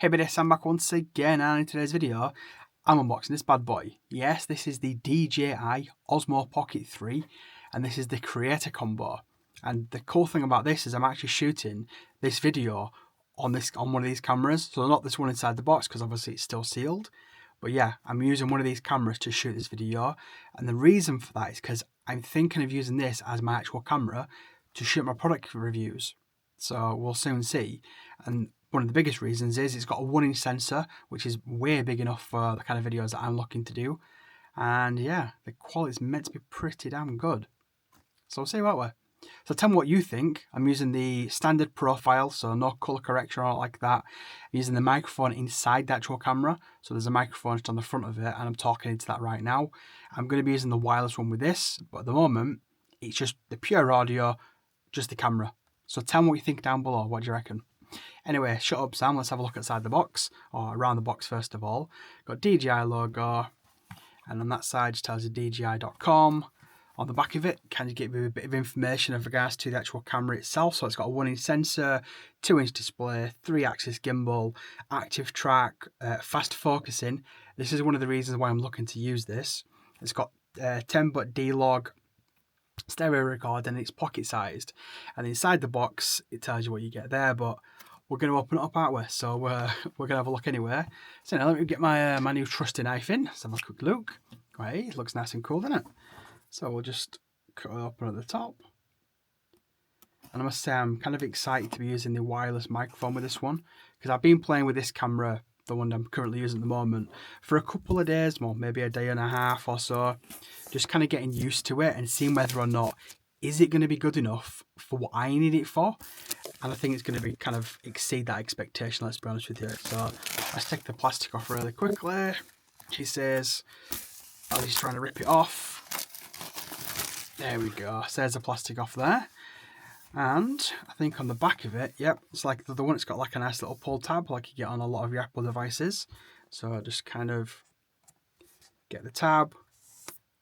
Hey buddy, I'm back once again, and in today's video I'm unboxing this bad boy. Yes, this is the DJI Osmo Pocket 3 and this is the creator combo. And the cool thing about this is I'm actually shooting this video on one of these cameras. So not this one inside the box because obviously it's still sealed. But yeah, I'm using one of these cameras to shoot this video. And the reason for that is because I'm thinking of using this as my actual camera to shoot my product reviews. So we'll soon see. And one of the biggest reasons is it's got a 1-inch sensor, which is way big enough for the kind of videos that I'm looking to do. And yeah, the quality is meant to be pretty damn good. So we'll see about it. So tell me what you think. I'm using the standard profile, so no color correction or like that. I'm using the microphone inside the actual camera. So there's a microphone just on the front of it, and I'm talking into that right now. I'm going to be using the wireless one with this, but at the moment, it's just the pure audio, just the camera. So tell me what you think down below. What do you reckon? Anyway, shut up Sam, let's have a look inside the box, or around the box first of all. Got DJI logo, and on that side just tells you DJI.com. On the back of it, kind of give you a bit of information of regards to the actual camera itself. So it's got a 1-inch sensor, 2-inch display, 3-axis gimbal, active track, fast focusing. This is one of the reasons why I'm looking to use this. It's got 10-bit D-Log, stereo record, and it's pocket sized. And inside the box, it tells you what you get there, but we're going to open it up, aren't we? So we're going to have a look anyway. So now let me get my my new trusty knife in. Let's have a quick look. Right, it looks nice and cool, doesn't it? So we'll just cut it open at the top. And I must say I'm kind of excited to be using the wireless microphone with this one, because I've been playing with this camera, the one I'm currently using at the moment, for a couple of days, well, maybe a day and a half or so, just kind of getting used to it and seeing whether or not is it going to be good enough for what I need it for. And I think it's going to be kind of exceed that expectation, let's be honest with you. So let's take the plastic off really quickly. He says, oh, he's trying to rip it off. There we go, so there's the plastic off there. And I think on the back of it, yep, it's like the one that's got like a nice little pull tab like you get on a lot of your Apple devices. So just kind of get the tab,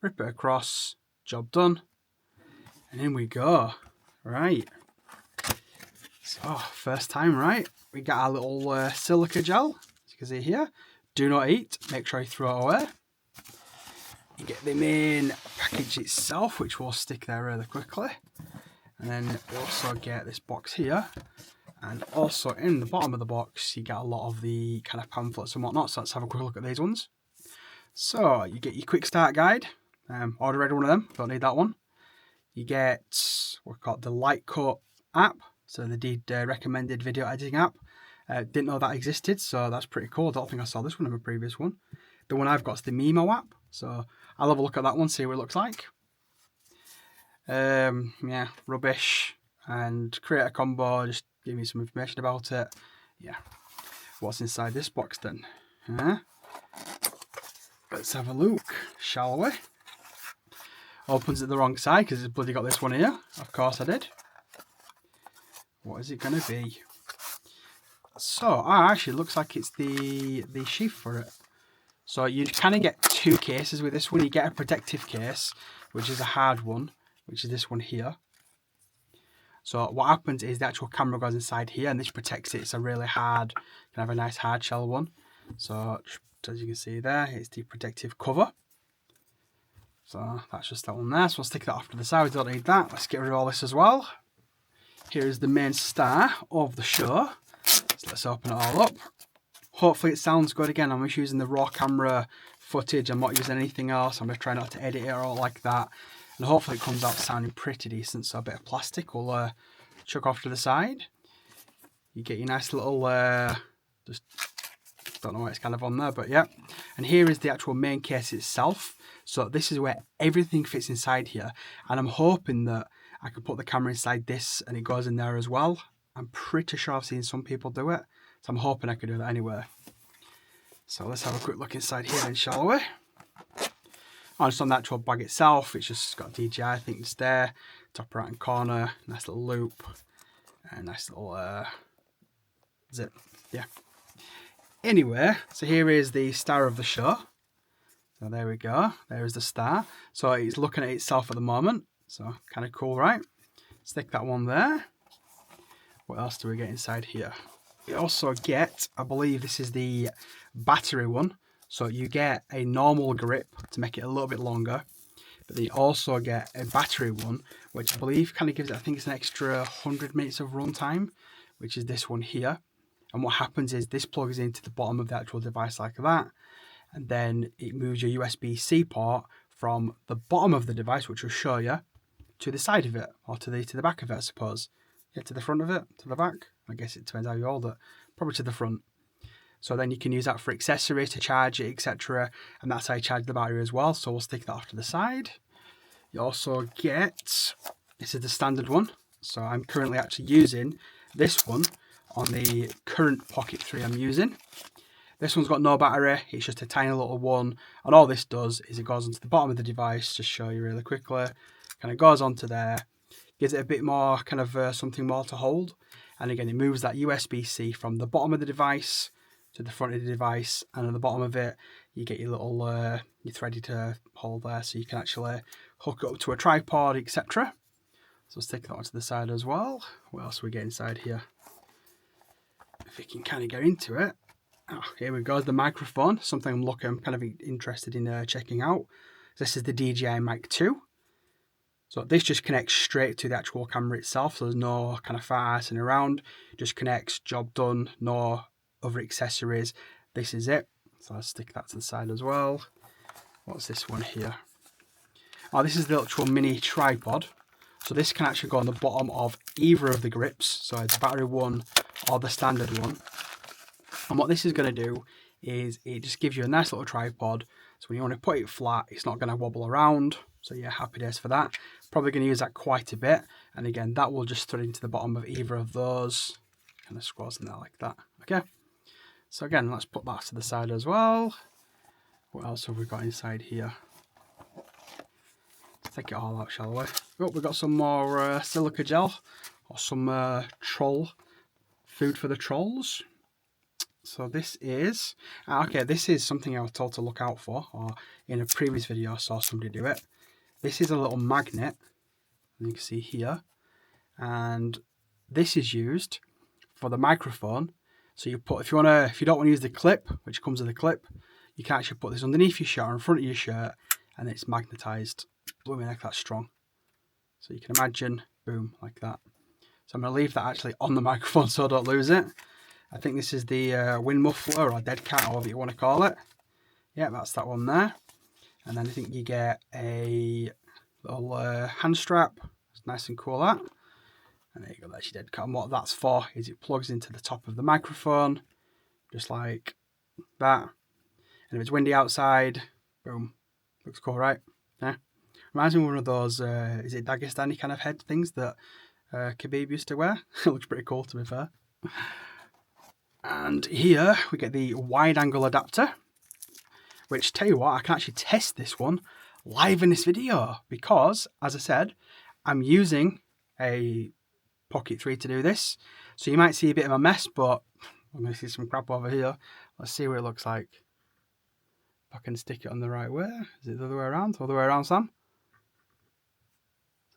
rip it across, job done. And in we go. Right. So first time, right? We got our little silica gel, as you can see here. Do not eat, make sure you throw it away. You get the main package itself, which we'll stick there really quickly. And then we also get this box here. And also in the bottom of the box, you get a lot of the kind of pamphlets and whatnot. So let's have a quick look at these ones. So you get your quick start guide. Already one of them, don't need that one. You get what's called the Lightcut app. So the recommended video editing app. Didn't know that existed, so that's pretty cool. I don't think I saw this one in my previous one. The one I've got is the Mimo app. So I'll have a look at that one, see what it looks like. Yeah, rubbish. And creator combo, just give me some information about it. Yeah. What's inside this box then? Let's have a look, shall we? Opens it the wrong side because it's bloody got this one here. Of course I did. What is it going to be? So, actually, it looks like it's the sheath for it. So you kind of get two cases with this one. You get a protective case, which is a hard one, which is this one here. So what happens is the actual camera goes inside here, and this protects it. It's a really hard, kind of a nice hard shell one. So as you can see there, it's the protective cover. So that's just that one there. So we'll stick that off to the side. We don't need that. Let's get rid of all this as well. Here is the main star of the show. So let's open it all up. Hopefully it sounds good. Again, I'm just using the raw camera footage. I'm not using anything else. I'm just trying not to edit it or like that. And hopefully it comes out sounding pretty decent. So a bit of plastic will chuck off to the side. You get your nice little, just don't know why it's kind of on there, but yeah. And here is the actual main case itself. So this is where everything fits inside here. And I'm hoping that I can put the camera inside this and it goes in there as well. I'm pretty sure I've seen some people do it. So I'm hoping I can do that anyway. So let's have a quick look inside here then, shall we? Oh, just on the actual bag itself, it's just got DJI, I think it's there. Top right hand corner, nice little loop. And nice little zip, yeah. Anyway, so here is the star of the show. So there we go, there is the star. So it's looking at itself at the moment. So kind of cool, right? Stick that one there. What else do we get inside here? You also get, I believe this is the battery one. So you get a normal grip to make it a little bit longer. But then you also get a battery one, which I believe kind of gives it, I think it's an extra 100 minutes of runtime, which is this one here. And what happens is this plugs into the bottom of the actual device like that. And then it moves your USB-C port from the bottom of the device, which will show you, to the side of it, or to the back of it, I suppose. Yeah, to the front of it, to the back. I guess it depends how you hold it. Probably to the front. So then you can use that for accessories to charge it, etc. And that's how you charge the battery as well. So we'll stick that off to the side. You also get, this is the standard one. So I'm currently actually using this one on the current Pocket 3 I'm using. This one's got no battery, it's just a tiny little one. And all this does is it goes onto the bottom of the device, just show you really quickly. Kind of goes onto there, gives it a bit more kind of something more to hold. And again, it moves that USB-C from the bottom of the device to the front of the device, and at the bottom of it you get your little your thready to hold there, so you can actually hook it up to a tripod, etc. So let's take that onto the side as well. What else we get inside here? If we can kind of get into it. Oh, here we go, the microphone, something I'm kind of interested in checking out. This is the DJI Mic 2. So this just connects straight to the actual camera itself, so there's no kind of farsing around. It just connects, job done, no other accessories. This is it. So I'll stick that to the side as well. What's this one here? Oh, this is the actual mini tripod. So this can actually go on the bottom of either of the grips, so the battery one or the standard one. And what this is going to do is it just gives you a nice little tripod. So when you want to put it flat, it's not going to wobble around. So yeah, happy days for that. Probably going to use that quite a bit. And again, that will just thread into the bottom of either of those. Kind of squats in there like that. Okay. So again, let's put that to the side as well. What else have we got inside here? Let's take it all out, shall we? Oh, we've got some more silica gel. Or some troll food for the trolls. So this is, okay, this is something I was told to look out for, or in a previous video I saw somebody do it. This is a little magnet, you can see here, and this is used for the microphone. So you put, if you don't want to use the clip, which comes with the clip, you can actually put this underneath your shirt or in front of your shirt, and it's magnetized. Blooming heck, that's strong. So you can imagine, boom, like that. So I'm going to leave that actually on the microphone so I don't lose it. I think this is the wind muffler or dead cat, however you want to call it. Yeah, that's that one there. And then I think you get a little hand strap. It's nice and cool, that. And there you go, that's your dead cat. And what that's for is it plugs into the top of the microphone, just like that. And if it's windy outside, boom, looks cool, right? Yeah. Reminds me of one of those, is it Dagestani kind of head things that Khabib used to wear? It looks pretty cool, to be fair. And here we get the wide angle adapter, which, tell you what, I can actually test this one live in this video because, as I said, I'm using a Pocket 3 to do this. So you might see a bit of a mess, but I'm going to see some crap over here. Let's see what it looks like. If I can stick it on the right way. Is it the other way around? Other way around, Sam?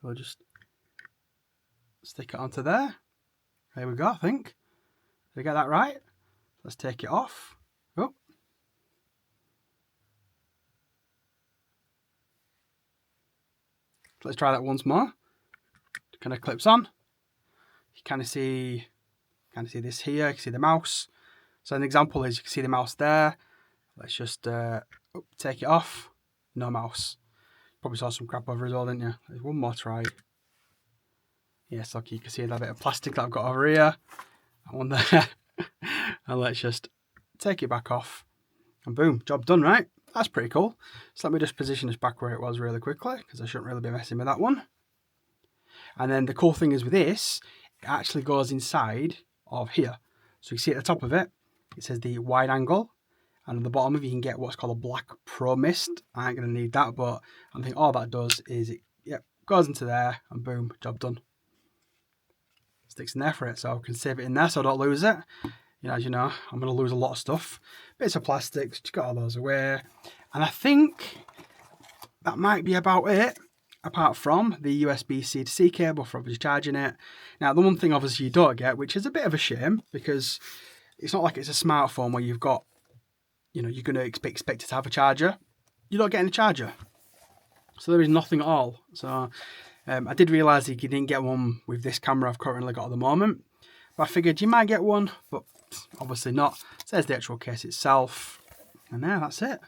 So I'll just stick it onto there. There we go, I think. Did I get that right? Let's take it off. Oh. Let's try that once more. It kind of clips on. You kind of see this here. You can see the mouse. So an example is you can see the mouse there. Let's just take it off. No mouse. Probably saw some crap over as well, didn't you? There's one more try. Yes, okay, you can see that bit of plastic that I've got over here. That one there. And let's just take it back off. And boom, job done, right? That's pretty cool. So let me just position this back where it was really quickly, because I shouldn't really be messing with that one. And then the cool thing is with this, it actually goes inside of here. So you see at the top of it, it says the wide angle. And at the bottom of it, you can get what's called a black pro mist. I ain't going to need that, but I think all that does is it goes into there and boom, job done. Sticks in there for it, so I can save it in there so I don't lose it. You know, as you know, I'm going to lose a lot of stuff. Bits of plastic, just got all those away. And I think that might be about it. apart from the USB-C to C cable for obviously charging it. Now, the one thing obviously you don't get, which is a bit of a shame, because it's not like it's a smartphone where you've got, you know, you're going to expect it to have a charger. You're not getting a charger. So there is nothing at all. So I did realise that you didn't get one with this camera I've currently got at the moment. But I figured you might get one, but obviously not. So there's the actual case itself. And there, that's it.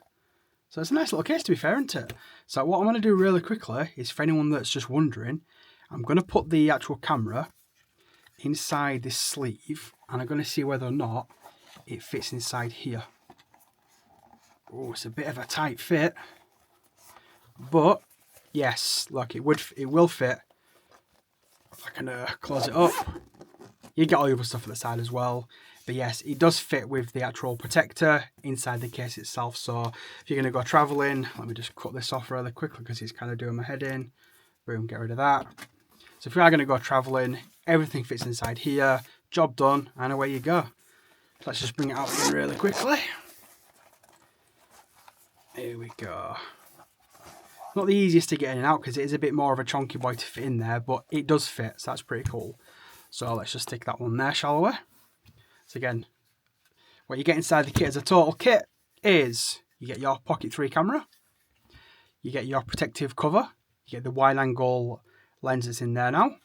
So it's a nice little case, to be fair, isn't it? So what I'm going to do really quickly is, for anyone that's just wondering, I'm going to put the actual camera inside this sleeve, and I'm going to see whether or not it fits inside here. Oh, it's a bit of a tight fit, but yes, look, it will fit. If I can close it up, you get all your other stuff at the side as well. But yes, it does fit with the actual protector inside the case itself. So if you're going to go traveling, let me just cut this off really quickly because it's kind of doing my head in. Boom, get rid of that. So if you are going to go traveling, everything fits inside here. Job done, and away you go. Let's just bring it out again really quickly. Here we go. Not the easiest to get in and out because it is a bit more of a chunky boy to fit in there, but it does fit, so that's pretty cool. So let's just stick that one there, shall we? So again, what you get inside the kit as a total kit is you get your Pocket 3 camera, you get your protective cover, you get the wide angle lens that's in there now,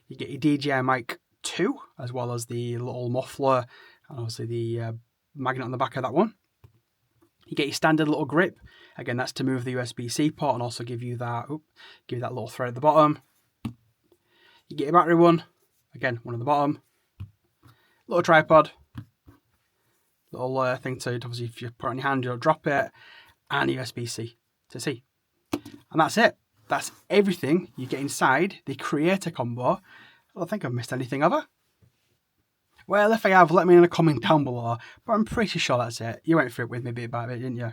you get your DJI Mic 2 as well as the little muffler and obviously the magnet on the back of that one. You get your standard little grip, again that's to move the USB-C port and also give you that little thread at the bottom. You get your battery one, again one at the bottom. Little tripod, little thing to obviously if you put it on your hand you don't drop it, and USB-C to C. And that's it. That's everything you get inside the Creator combo. I don't think I've missed anything, have I? Well, if I have, let me know in a comment down below, but I'm pretty sure that's it. You went through it with me bit by bit, didn't you?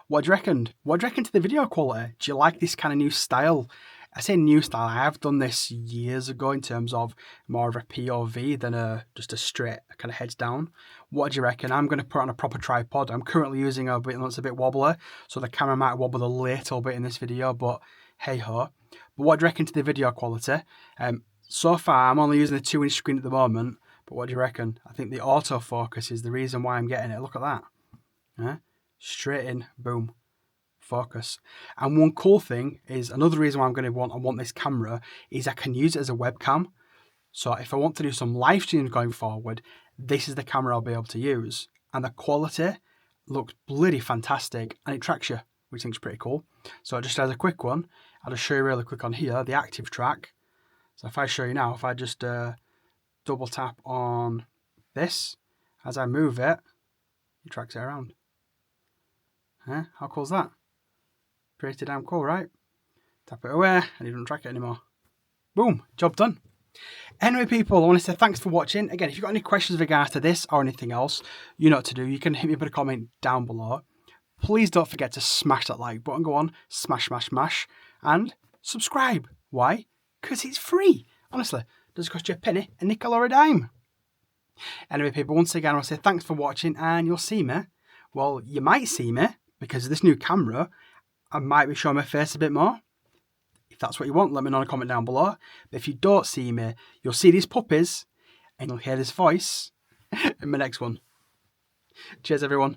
What do you reckon? What do you reckon to the video quality? Do you like this kind of new style? I say new style, I have done this years ago in terms of more of a POV than just a straight kind of heads down. What do you reckon? I'm going to put on a proper tripod. I'm currently using a bit that's a bit wobbly, so the camera might wobble a little bit in this video, but hey ho. But what do you reckon to the video quality? So far, I'm only using a 2-inch screen at the moment, but what do you reckon? I think the autofocus is the reason why I'm getting it. Look at that. Yeah? Straight in, boom. Focus. And one cool thing is, another reason why I want this camera is I can use it as a webcam. So if I want to do some live streams going forward, this is the camera I'll be able to use. And the quality looks bloody fantastic, and it tracks you, which I think is pretty cool. So just as a quick one, I'll just show you really quick on here, the active track. So if I show you now, if I just double tap on this, as I move it, it tracks it around. How cool is that? Pretty damn cool, right? Tap it away and you don't track it anymore. Boom, job done. Anyway, people, I want to say thanks for watching. Again, if you've got any questions with regards to this or anything else, you know what to do. You can hit me with a comment down below. Please don't forget to smash that like button. Go on, smash, smash, smash. And subscribe. Why? Because it's free. Honestly, it doesn't cost you a penny, a nickel or a dime. Anyway, people, once again, I want to say thanks for watching, and you'll see me. Well, you might see me because of this new camera. I might be showing my face a bit more. If that's what you want, let me know in a comment down below. But if you don't see me, you'll see these puppies and you'll hear this voice in my next one. Cheers, everyone.